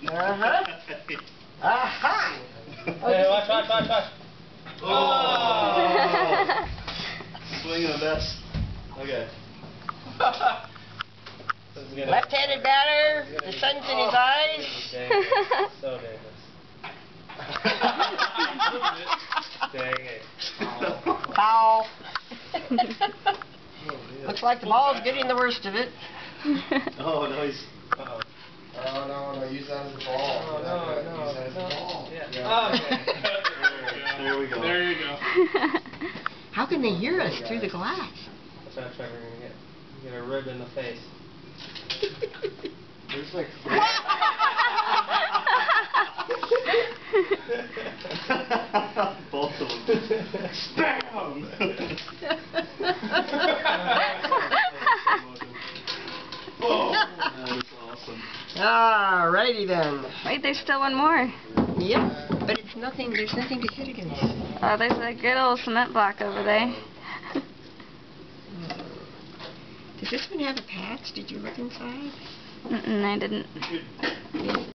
Uh-huh. Aha! Hey, watch. Oh! Swing and a miss. Okay. Left-handed batter, the sun's in his eyes. So dangerous. Dang it. Foul. Looks like the ball's getting the worst of it. Oh, no, he's... Uh-oh. Oh, no, use that as a ball. Oh, no. Use that as a ball. Yeah. Okay. There we go. There you go. How can they hear us through the glass? That's what Trevor gonna get a rib in the face. There's like... Both of them. Spam! Oh, that was awesome. Alrighty then. Wait, there's still one more. Yep, but it's nothing. There's nothing to hit against. Oh, there's a good old cement block over there. Does this one have a patch? Did you look inside? I didn't. Yeah.